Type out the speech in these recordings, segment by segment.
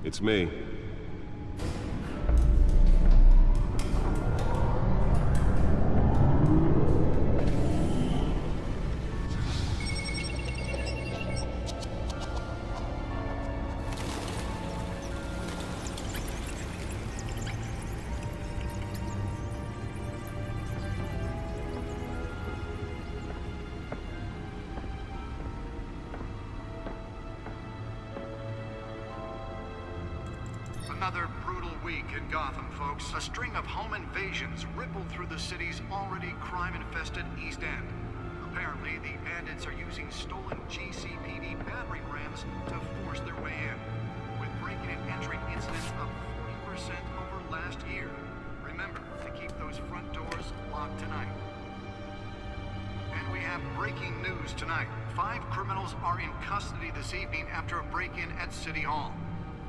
It's me. Another brutal week in Gotham, folks. A string of home invasions rippled through the city's already crime-infested East End. Apparently, the bandits are using stolen GCPD battering rams to force their way in, with breaking and entering incidents up 40% over last year. Remember to keep those front doors locked tonight. And we have breaking news tonight. 5 criminals are in custody this evening after a break-in at City Hall.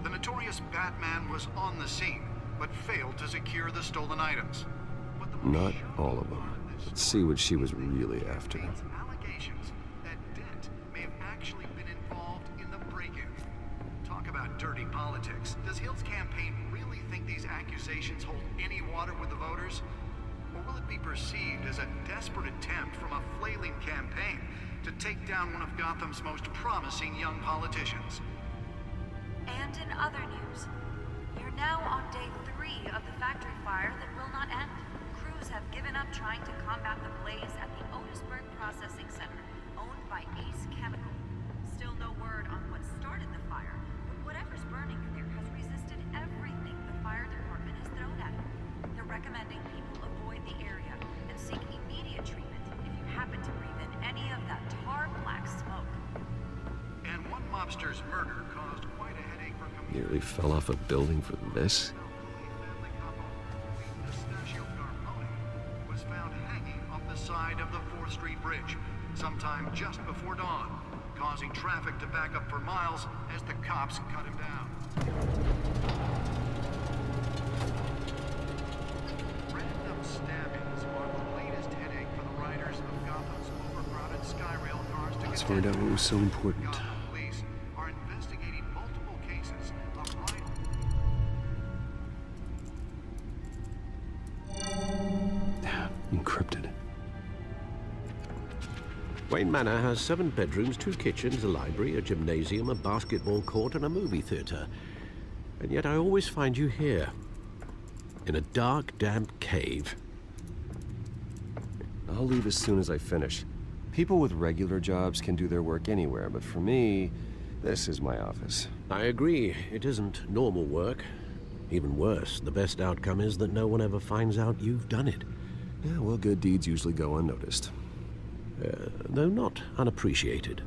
The notorious Batman was on the scene, but failed to secure the stolen items. Not all of them. Let's see what she was really after. Allegations that Dent may have actually been involved in the break-in. Talk about dirty politics. Does Hill's campaign really think these accusations hold any water with the voters? Or will it be perceived as a desperate attempt from a flailing campaign to take down one of Gotham's most promising young politicians? And in other news, you're now on day 3 of the factory fire that will not end. Crews have given up trying to combat the blaze at the Otisburg Processing Center, owned by Ace Chemical. Still no word on what started the fire, but whatever's burning in there has resisted everything the fire department has thrown at it. They're recommending people avoid the area and seek immediate treatment if you happen to breathe in any of that tar black smoke. And one mobster's murder caused quite a headache for commuters. Nearly fell off a building for this. Was found hanging off the side of the 4th Street Bridge sometime just before dawn, causing traffic to back up for miles as the cops cut him down. Random stabbings are the latest headache for the riders of Gotham's overcrowded Skyrail cars to Let's contend find out what was so important. Gotham police are investigating multiple cases of Encrypted. Wayne Manor has 7 bedrooms, 2 kitchens, a library, a gymnasium, a basketball court, and a movie theater. And yet I always find you here, in a dark, damp cave. I'll leave as soon as I finish. People with regular jobs can do their work anywhere, but for me, this is my office. I agree, it isn't normal work. Even worse, the best outcome is that no one ever finds out you've done it. Yeah, well, good deeds usually go unnoticed. Though not unappreciated.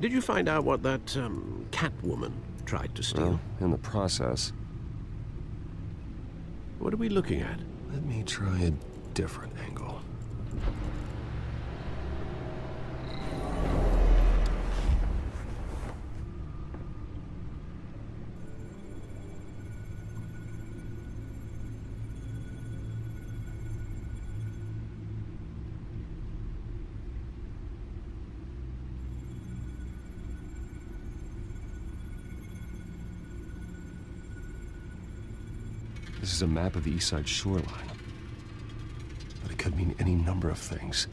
Did you find out what that, Catwoman tried to steal? Well, in the process. What are we looking at? Let me try a different angle. This is a map of the East Side shoreline. But it could mean any number of things.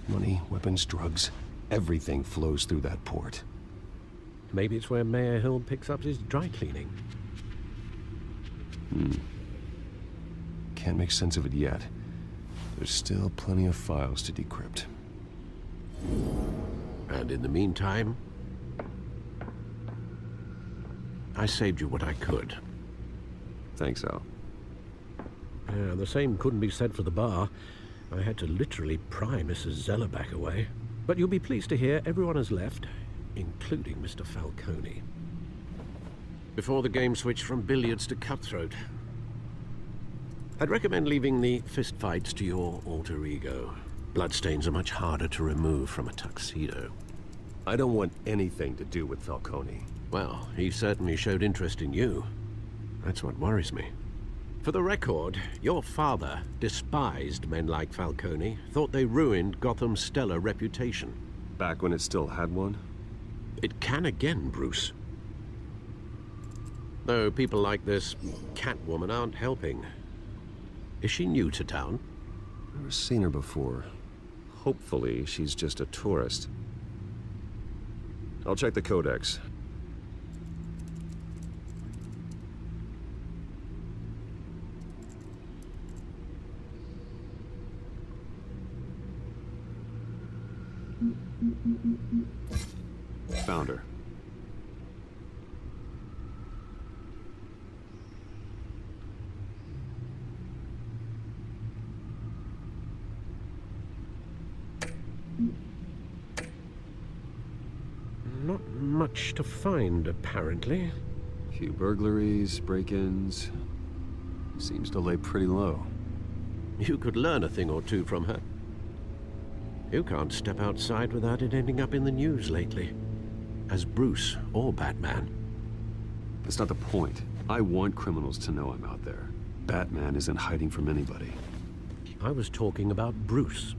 Money, weapons, drugs, everything flows through that port. Maybe it's where Mayor Hill picks up his dry cleaning. Can't make sense of it yet. There's still plenty of files to decrypt. And in the meantime, I saved you what I could. Thanks, Al. Yeah, the same couldn't be said for the bar. I had to literally pry Mrs. Zellerback away. But you'll be pleased to hear everyone has left, including Mr. Falcone. Before the game switched from billiards to cutthroat. I'd recommend leaving the fistfights to your alter ego. Bloodstains are much harder to remove from a tuxedo. I don't want anything to do with Falcone. Well, he certainly showed interest in you. That's what worries me. For the record, your father despised men like Falcone, thought they ruined Gotham's stellar reputation. Back when it still had one? It can again, Bruce. Though people like this Catwoman aren't helping. Is she new to town? Never seen her before. Hopefully, she's just a tourist. I'll check the codex. Found her. Not much to find, apparently. Few burglaries, break-ins. Seems to lay pretty low. You could learn a thing or two from her. You can't step outside without it ending up in the news lately. As Bruce or Batman. That's not the point. I want criminals to know I'm out there. Batman isn't hiding from anybody. I was talking about Bruce.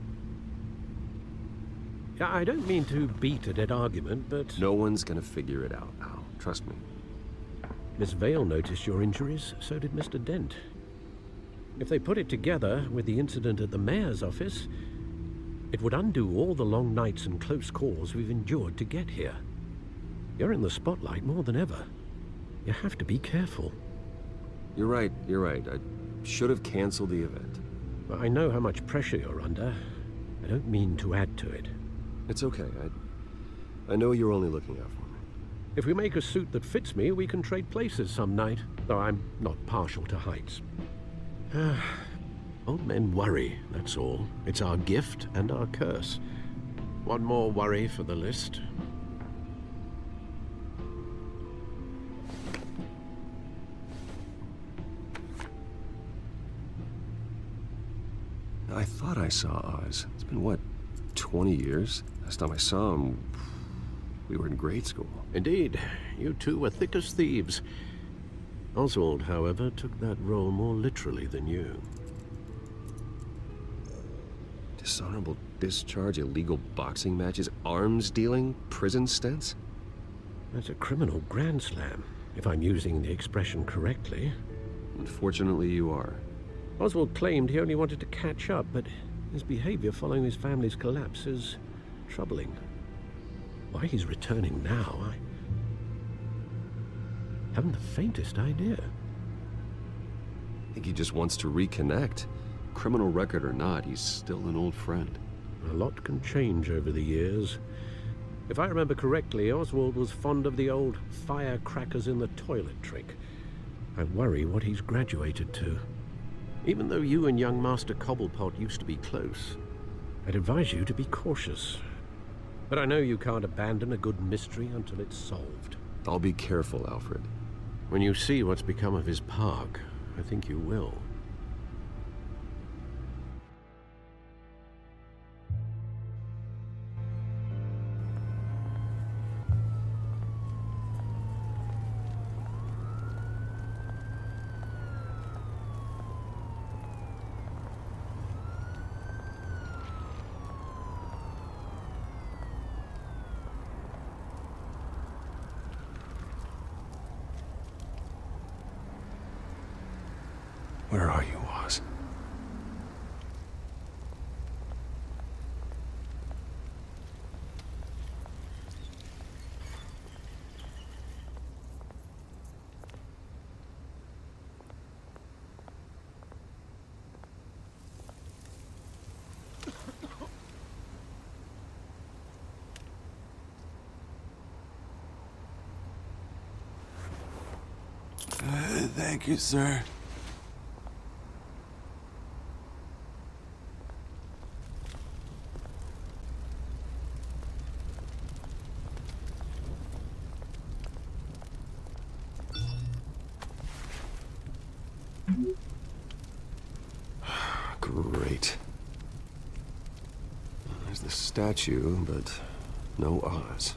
Yeah, I don't mean to beat a dead argument, but... No one's gonna figure it out now. Trust me. Miss Vale noticed your injuries, so did Mr. Dent. If they put it together with the incident at the mayor's office, it would undo all the long nights and close calls we've endured to get here. You're in the spotlight more than ever. You have to be careful. You're right. I should have canceled the event. I know how much pressure you're under. I don't mean to add to it. It's okay. I know you're only looking out for me. If we make a suit that fits me, we can trade places some night, though I'm not partial to heights. Old men worry, that's all. It's our gift and our curse. One more worry for the list. I thought I saw Oz. It's been, what, 20 years? Last time I saw him, we were in grade school. Indeed, you two were thick as thieves. Oswald, however, took that role more literally than you. Dishonorable discharge, illegal boxing matches, arms dealing, prison stints? That's a criminal grand slam, if I'm using the expression correctly. Unfortunately, you are. Oswald claimed he only wanted to catch up, but his behavior following his family's collapse is troubling. Why he's returning now, I haven't the faintest idea. I think he just wants to reconnect. Criminal record or not, he's still an old friend. A lot can change over the years. If I remember correctly, Oswald was fond of the old firecrackers in the toilet trick. I worry what he's graduated to. Even though you and young Master Cobblepot used to be close, I'd advise you to be cautious. But I know you can't abandon a good mystery until it's solved. I'll be careful, Alfred. When you see what's become of his park, I think you will. Where are you, Oz? Thank you, sir. Great. There's the statue, but no Oz.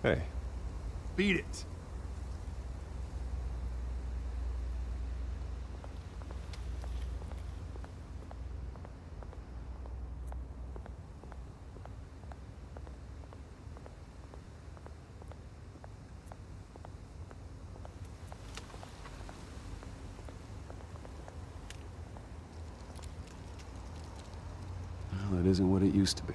Hey. Beat it. it isn't what it used to be.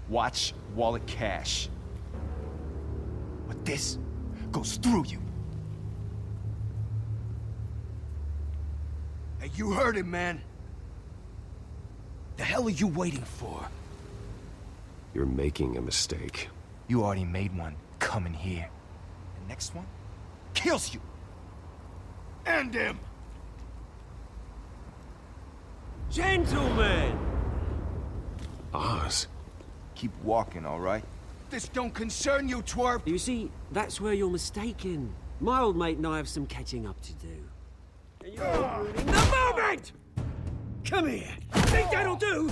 Watch wallet cash. But this goes through you. Hey, you heard him, man. The hell are you waiting for? You're making a mistake. You already made one coming here. The next one kills you. And him. Gentlemen! Oz. Keep walking, all right? This don't concern you, twerp. You see, that's where you're mistaken. My old mate and I have some catching up to do. And you're ruining the moment! Come here! Think that'll do?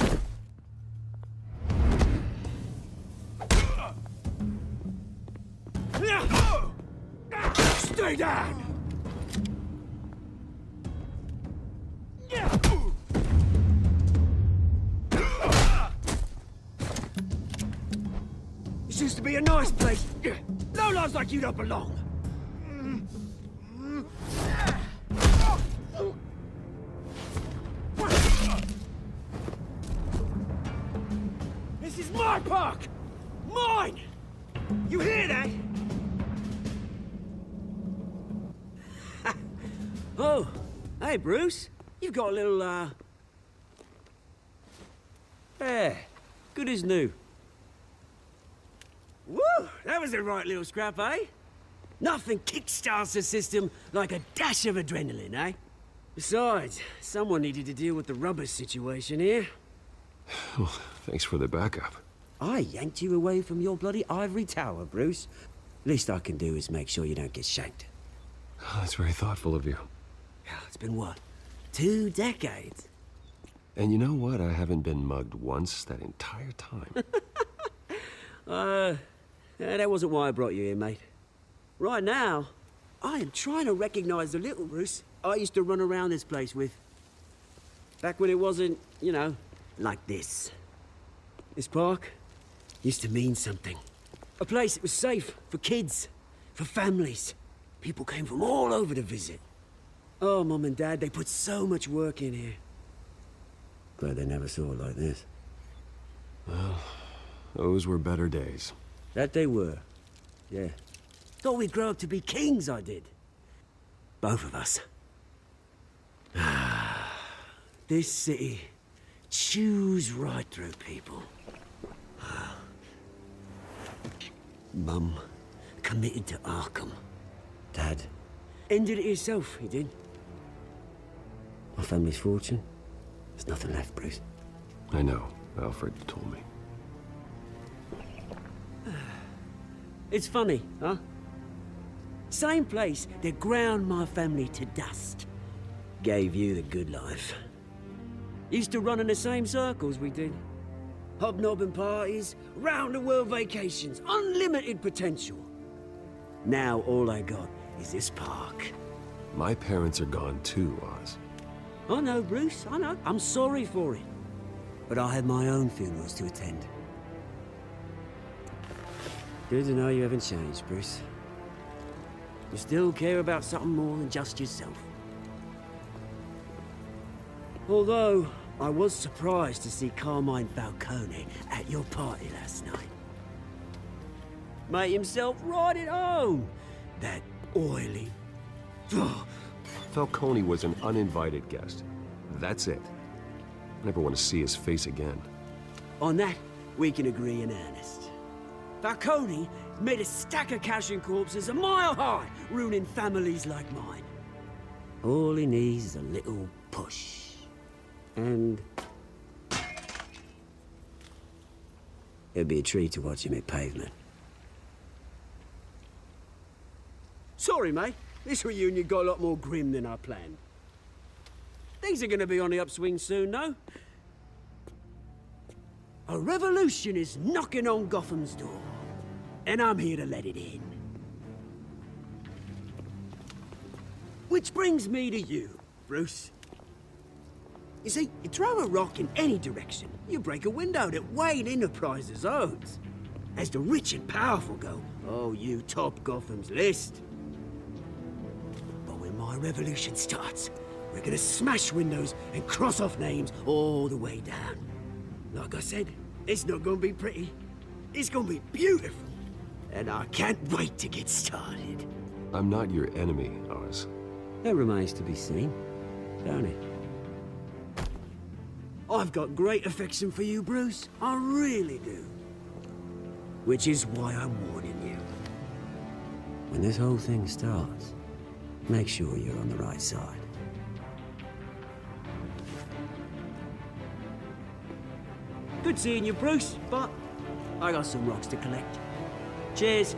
Stay down! This used to be a nice place. No lives like you don't belong. This is my park! Mine! You hear that? Oh, hey, Bruce. You've got a little, Yeah, good as new. Woo! That was a right little scrap, eh? Nothing kickstarts the system like a dash of adrenaline, eh? Besides, someone needed to deal with the rubber situation here. Well, thanks for the backup. I yanked you away from your bloody ivory tower, Bruce. Least I can do is make sure you don't get shanked. Oh, that's very thoughtful of you. It's been what? 2 decades? And you know what? I haven't been mugged once that entire time. That wasn't why I brought you here, mate. Right now, I am trying to recognize the little Bruce I used to run around this place with. Back when it wasn't, you know, like this. This park used to mean something. A place that was safe for kids, for families. People came from all over to visit. Oh, Mum and Dad, they put so much work in here. Glad they never saw it like this. Well, those were better days. That they were. Yeah. Thought we'd grow up to be kings, I did. Both of us. This city chews right through people. Mum committed to Arkham. Dad ended it himself, he did. My family's fortune, there's nothing left, Bruce. I know. Alfred told me. It's funny, huh? Same place that ground my family to dust. Gave you the good life. Used to run in the same circles we did. Hobnobbing parties, round-the-world vacations, unlimited potential. Now all I got is this park. My parents are gone too, Oz. I know, Bruce, I know. I'm sorry for it. But I have my own funerals to attend. Good to know you haven't changed, Bruce. You still care about something more than just yourself. Although, I was surprised to see Carmine Falcone at your party last night. Made himself right at home. That oily... Falcone was an uninvited guest. That's it. I never want to see his face again. On that, we can agree in earnest. Falcone made a stack of cashing corpses a mile high, ruining families like mine. All he needs is a little push. And... it'd be a treat to watch him hit pavement. Sorry, mate. This reunion got a lot more grim than I planned. Things are gonna be on the upswing soon, no? A revolution is knocking on Gotham's door. And I'm here to let it in. Which brings me to you, Bruce. You see, you throw a rock in any direction, you break a window that Wayne Enterprises owns. As the rich and powerful go, oh, you top Gotham's list. But when my revolution starts, we're gonna smash windows and cross off names all the way down. Like I said, it's not gonna be pretty. It's gonna be beautiful. And I can't wait to get started. I'm not your enemy, Oz. That remains to be seen, don't it? I've got great affection for you, Bruce. I really do. Which is why I'm warning you. When this whole thing starts, make sure you're on the right side. Good seeing you, Bruce, but I got some rocks to collect. Cheers.